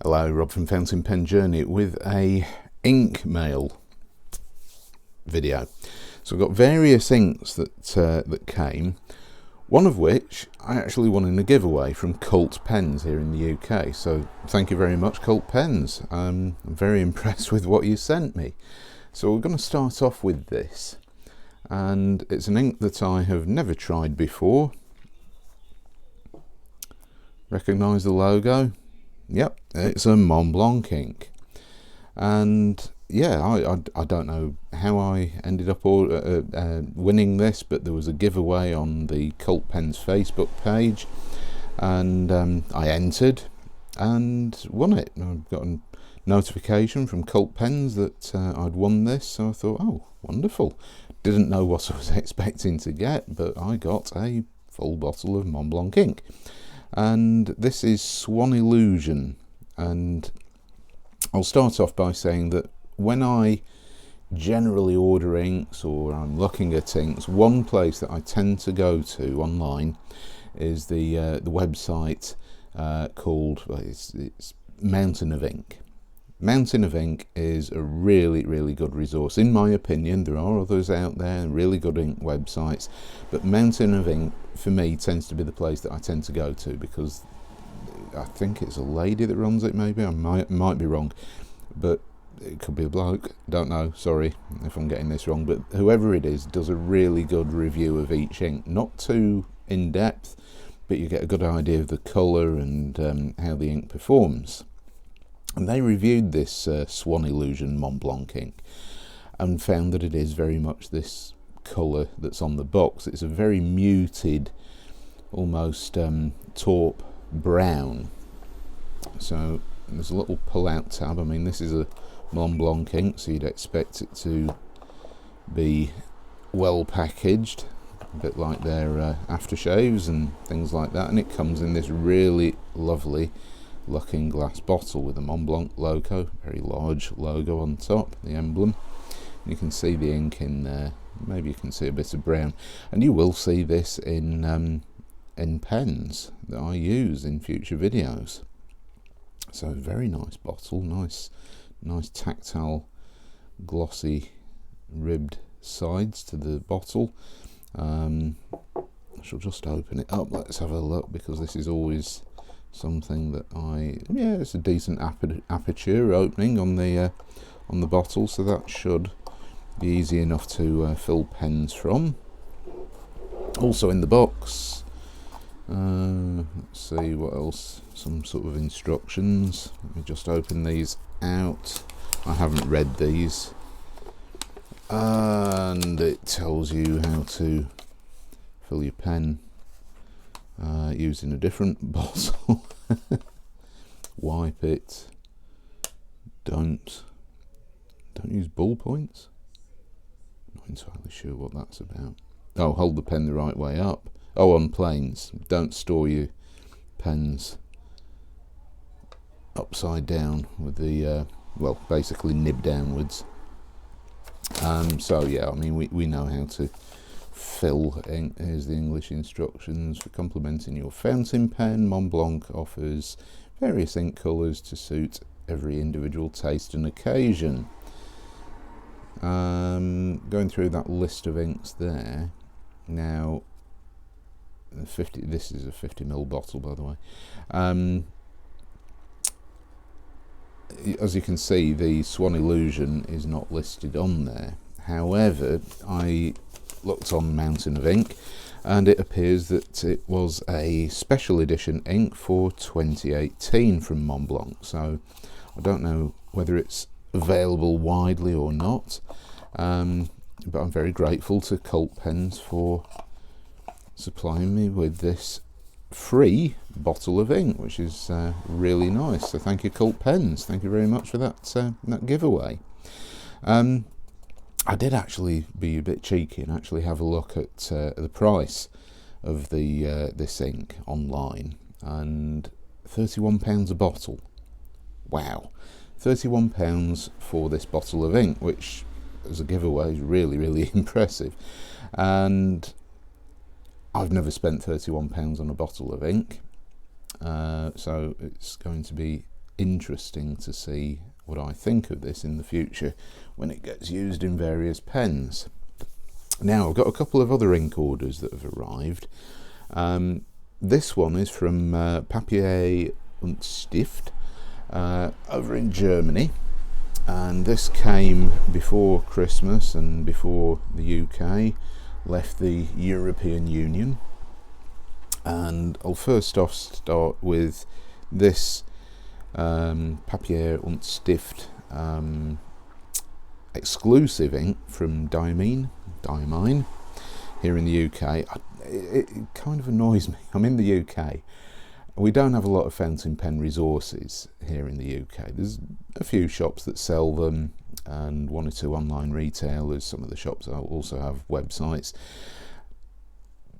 Hello, Rob from Fountain Pen Journey with a ink mail video. So I've got various inks that came, one of which I actually won in a giveaway from Cult Pens here in the UK. So thank you very much, Cult Pens. I'm very impressed with what you sent me. So we're going to start off with this, and it's an ink that I have never tried before. Recognise the logo? Yep, it's a Montblanc ink, and yeah, I don't know how I ended up winning this, but there was a giveaway on the Cult Pens Facebook page, and I entered and won it. I've got a notification from Cult Pens that I'd won this, so I thought, oh, wonderful. Didn't know what I was expecting to get, but I got a full bottle of Montblanc ink. And this is Swan Illusion, and I'll start off by saying that when I generally order inks or I'm looking at inks, one place that I tend to go to online is the website called, well, it's Mountain of Ink. Mountain of Ink is a really good resource. In my opinion, there are others out there, really good ink websites, but Mountain of Ink for me tends to be the place that I tend to go to, because I think it's a lady that runs it. Maybe I might be wrong, but it could be a bloke, don't know, sorry if I'm getting this wrong, but whoever it is does a really good review of each ink. Not too in depth, but you get a good idea of the colour and how the ink performs. And they reviewed this Swan Illusion Montblanc ink and found that it is very much this colour that's on the box. It's a very muted, almost taupe brown. So there's a little pull-out tab. I mean, this is a Montblanc ink, so you'd expect it to be well packaged, a bit like their aftershaves and things like that. And it comes in this really lovely looking glass bottle with a Montblanc logo, very large logo on top, the emblem. You can see the ink in there. Maybe you can see a bit of brown, and you will see this in pens that I use in future videos. So very nice bottle, nice tactile, glossy, ribbed sides to the bottle. I shall just open it up. Let's have a look, because this is always something that it's a decent aperture opening on the bottle, so that should be easy enough to fill pens from. Also in the box, let's see what else, some sort of instructions. Let me just open these out. I haven't read these, and it tells you how to fill your pen using a different bottle. Wipe it. Don't use ballpoints. Not entirely sure what that's about. Oh, hold the pen the right way up. Oh, on planes, don't store your pens upside down with the well, basically nib downwards. So yeah, I mean, we know how to fill ink. Here's the English instructions for complementing your fountain pen. Montblanc offers various ink colours to suit every individual taste and occasion. Going through that list of inks there. Now, this is a 50ml bottle, by the way. As you can see, the Swan Illusion is not listed on there. However, I looked on Mountain of Ink, and it appears that it was a special edition ink for 2018 from Montblanc. So I don't know whether it's available widely or not, but I'm very grateful to Cult Pens for supplying me with this free bottle of ink, which is really nice. So thank you, Cult Pens. Thank you very much for that giveaway. I did actually be a bit cheeky and actually have a look at the price of this ink online, and £31 a bottle. Wow, £31 for this bottle of ink, which as a giveaway is really impressive. And I've never spent £31 on a bottle of ink, so it's going to be interesting to see what I think of this in the future when it gets used in various pens. Now, I've got a couple of other ink orders that have arrived. This one is from Papier Stift over in Germany, and this came before Christmas and before the UK left the European Union. And I'll first off start with this Papier Stift exclusive ink from Diamine here in the UK. It kind of annoys me. I'm in the UK. We don't have a lot of fountain pen resources here in the UK. There's a few shops that sell them and one or two online retailers. Some of the shops also have websites.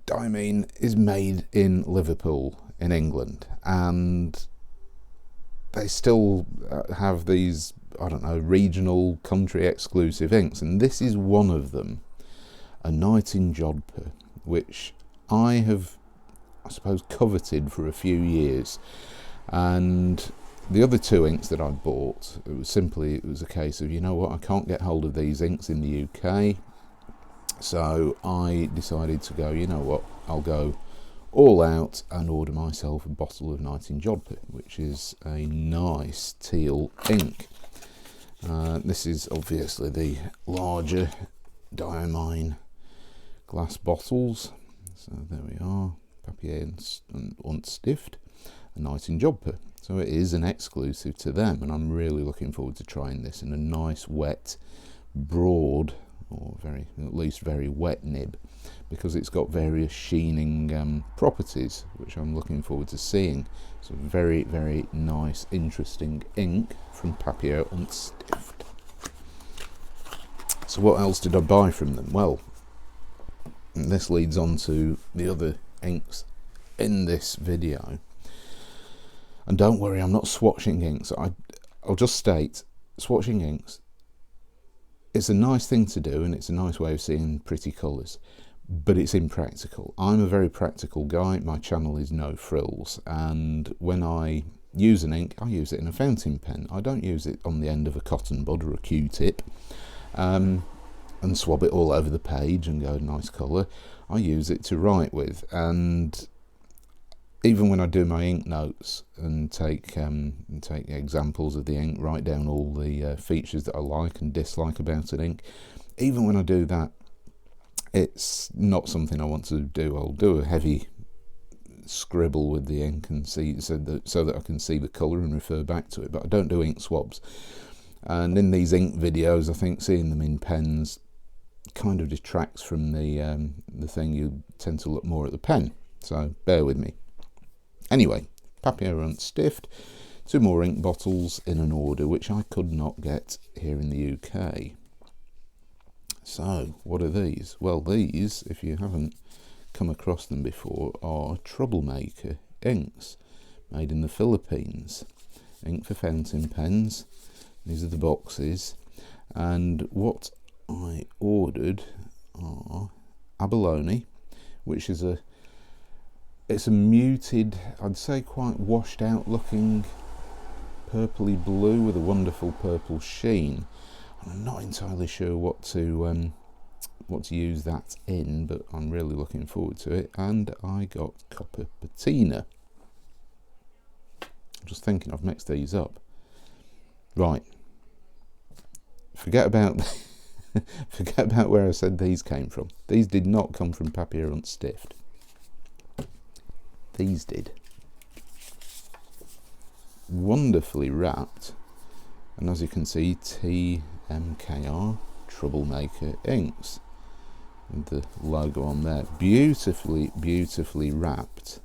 Diamine is made in Liverpool in England, and they still have these, I don't know, regional country exclusive inks, and this is one of them, A Night in Jodhpur, which I have, I suppose, coveted for a few years. And the other two inks that I bought, it was a case of, you know what, I can't get hold of these inks in the UK, so I decided to go, you know what, I'll go all out and order myself a bottle of Night in Jodhpur, which is a nice teal ink. This is obviously the larger Diamine glass bottles. So there we are, Papier Stift, A Night in Jodhpur. So it is an exclusive to them, and I'm really looking forward to trying this in a nice wet, broad, or at least very wet nib, because it's got various sheening properties, which I'm looking forward to seeing. So very, very nice, interesting ink from Papier Stift. So what else did I buy from them? Well, this leads on to the other inks in this video. And don't worry, I'm not swatching inks. I'll just state, swatching inks, it's a nice thing to do, and it's a nice way of seeing pretty colours, but it's impractical. I'm a very practical guy. My channel is no frills, and when I use an ink, I use it in a fountain pen. I don't use it on the end of a cotton bud or a Q-tip and swab it all over the page and go, nice colour. I use it to write with, and even when I do my ink notes and take examples of the ink, write down all the features that I like and dislike about an ink, even when I do that, it's not something I want to do. I'll do a heavy scribble with the ink and see so that I can see the colour and refer back to it, but I don't do ink swabs. And in these ink videos, I think seeing them in pens kind of detracts from the thing. You tend to look more at the pen, so bear with me. Anyway, Papier Stift, two more ink bottles in an order which I could not get here in the UK. So, what are these? Well, these, if you haven't come across them before, are Troublemaker inks, made in the Philippines. Ink for fountain pens. These are the boxes. And what I ordered are abalone, which is it's a muted, I'd say quite washed out looking purpley blue with a wonderful purple sheen. I'm not entirely sure what to use that in, but I'm really looking forward to it. And I got copper patina. I'm just thinking I've mixed these up. Right. Forget about where I said these came from. These did not come from Papier Stift. These did. Wonderfully wrapped, and as you can see, TMKR Troublemaker inks with the logo on there. Beautifully wrapped.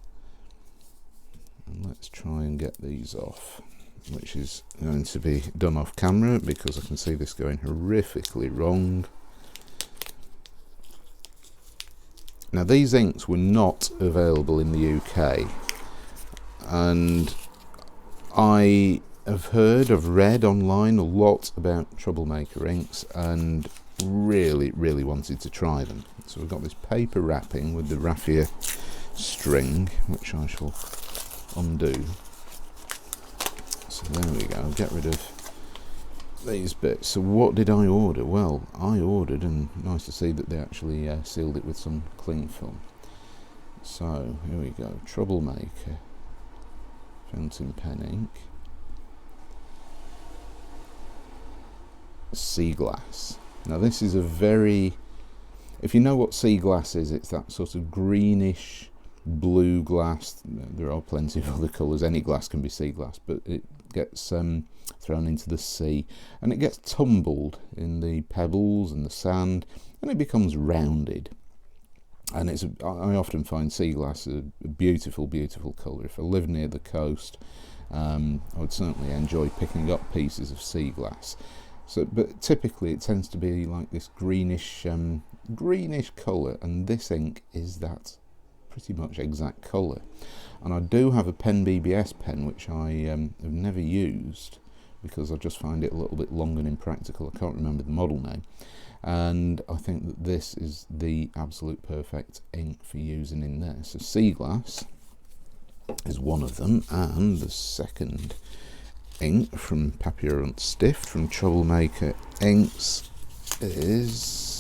And let's try and get these off, which is going to be done off camera because I can see this going horrifically wrong. Now, these inks were not available in the UK, and I have read online a lot about Troublemaker inks and really wanted to try them. So we've got this paper wrapping with the raffia string, which I shall undo. So there we go, get rid of these bits. So what did I order? Well, I ordered, and nice to see that they actually sealed it with some cling film. So here we go, Troublemaker fountain pen ink, sea glass. Now this is a very, if you know what sea glass is, it's that sort of greenish blue glass. There are plenty of other colours, any glass can be sea glass, but it gets thrown into the sea and it gets tumbled in the pebbles and the sand and it becomes rounded. And it's, I often find sea glass a beautiful, beautiful colour. If I live near the coast, I would certainly enjoy picking up pieces of sea glass. So, but typically it tends to be like this greenish, greenish colour, and this ink is that pretty much exact colour. And I do have a Pen BBS pen which I have never used because I just find it a little bit long and impractical. I can't remember the model name. And I think that this is the absolute perfect ink for using in there. So sea glass is one of them, and the second ink from Papier Stift from Troublemaker inks is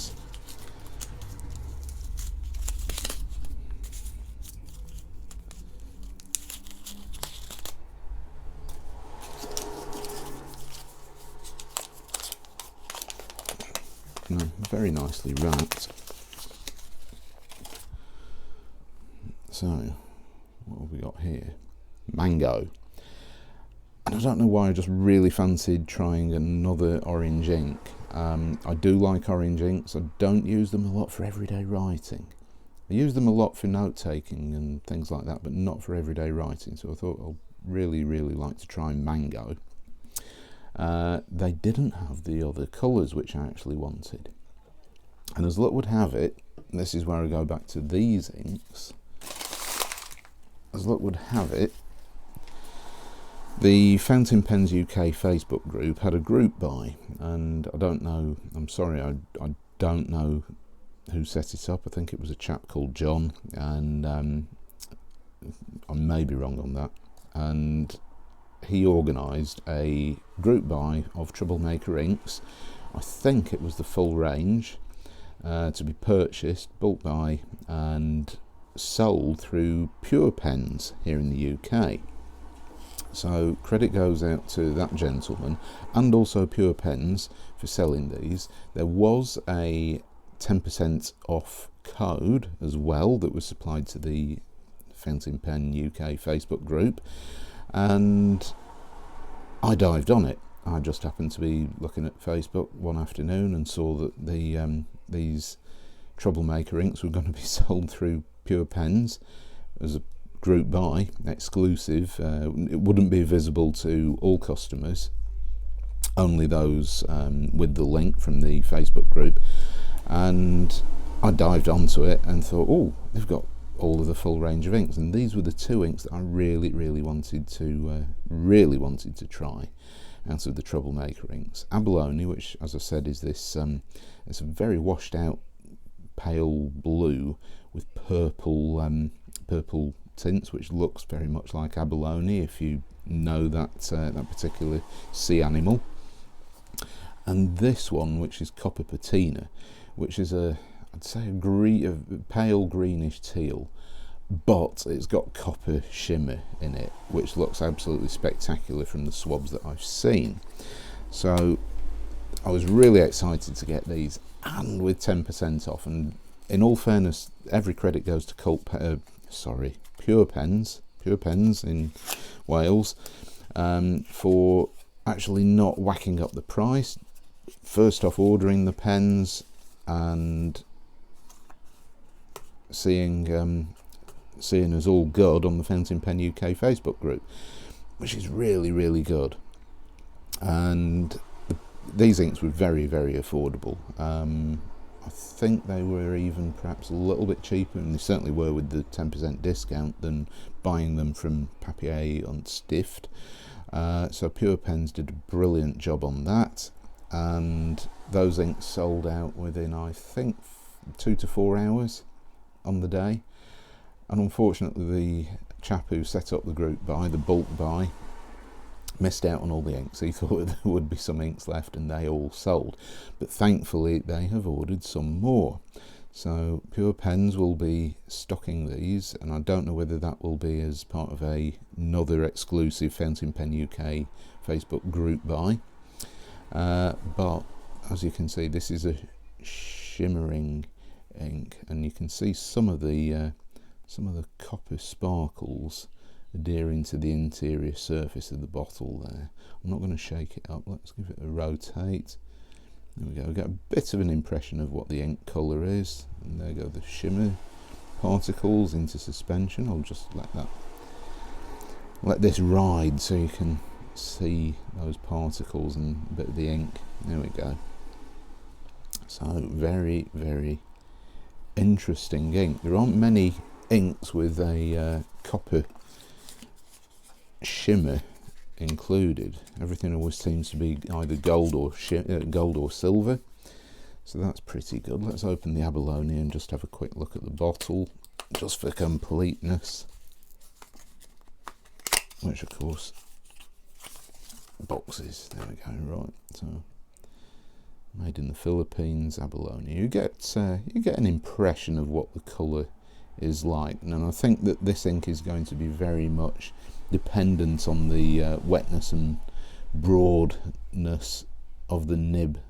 very nicely wrapped. So what have we got here? Mango. And I don't know why, I just really fancied trying another orange ink. I do like orange inks. I don't use them a lot for everyday writing. I use them a lot for note taking and things like that, but not for everyday writing. So I thought I'll really like to try Mango. They didn't have the other colours which I actually wanted. And as luck would have it, this is where I go back to these inks. As luck would have it, the Fountain Pens UK Facebook group had a group buy, and I don't know, I'm sorry, I don't know who set it up. I think it was a chap called John, and I may be wrong on that. And he organised a group buy of Troublemaker inks. I think it was the full range to be purchased, bulk buy, and sold through Pure Pens here in the UK. So credit goes out to that gentleman and also Pure Pens for selling these. There was a 10% off code as well that was supplied to the Fountain Pen UK Facebook group, and I dived on it. I just happened to be looking at Facebook one afternoon and saw that these Troublemaker inks were going to be sold through Pure Pens as a group buy, exclusive. It wouldn't be visible to all customers, only those with the link from the Facebook group. And I dived onto it and thought, oh, they've got all of the full range of inks, and these were the two inks that I really wanted to try out of the Troublemaker inks. Abalone, which as I said is this it's a very washed out pale blue with purple purple tints, which looks very much like abalone if you know that that particular sea animal. And this one, which is copper patina, which is I'd say a pale greenish teal, but it's got copper shimmer in it, which looks absolutely spectacular from the swabs that I've seen. So I was really excited to get these, and with 10% off. And in all fairness, every credit goes to Pure Pens in Wales for actually not whacking up the price. First off, ordering the pens and seeing us all good on the Fountain Pen UK Facebook group, which is really good. And these inks were very affordable. I think they were even perhaps a little bit cheaper, and they certainly were with the 10% discount, than buying them from Papier Stift. So Pure Pens did a brilliant job on that, and those inks sold out within, I think, 2 to 4 hours on the day. And unfortunately, the chap who set up the group buy, the bulk buy, missed out on all the inks. He thought there would be some inks left and they all sold, but thankfully they have ordered some more. So Pure Pens will be stocking these, and I don't know whether that will be as part of another exclusive Fountain Pen UK Facebook group buy, but as you can see, this is a shimmering ink, and you can see some of the copper sparkles adhering to the interior surface of the bottle there. I'm not going to shake it up. Let's give it a rotate. There we go. We get a bit of an impression of what the ink colour is, and there go the shimmer particles into suspension. I'll just let this ride so you can see those particles and a bit of the ink. There we go. So very, very interesting ink. There aren't many inks with a copper shimmer included. Everything always seems to be either gold or silver, so that's pretty good. Let's open the abalone and just have a quick look at the bottle, just for completeness, which of course boxes. There we go. Right, so made in the Philippines, abalone. You get an impression of what the colour is like, and I think that this ink is going to be very much dependent on the wetness and broadness of the nib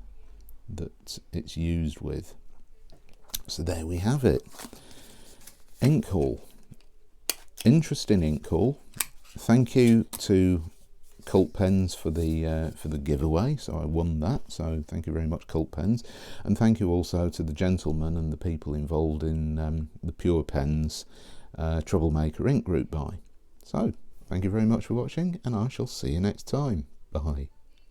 that it's used with. So there we have it. Ink haul. Interesting ink haul. Thank you to Cult Pens for the giveaway, so I won that, so thank you very much, Cult Pens, and thank you also to the gentlemen and the people involved in the Pure Pens Troublemaker ink group buy. So thank you very much for watching, and I shall see you next time. Bye.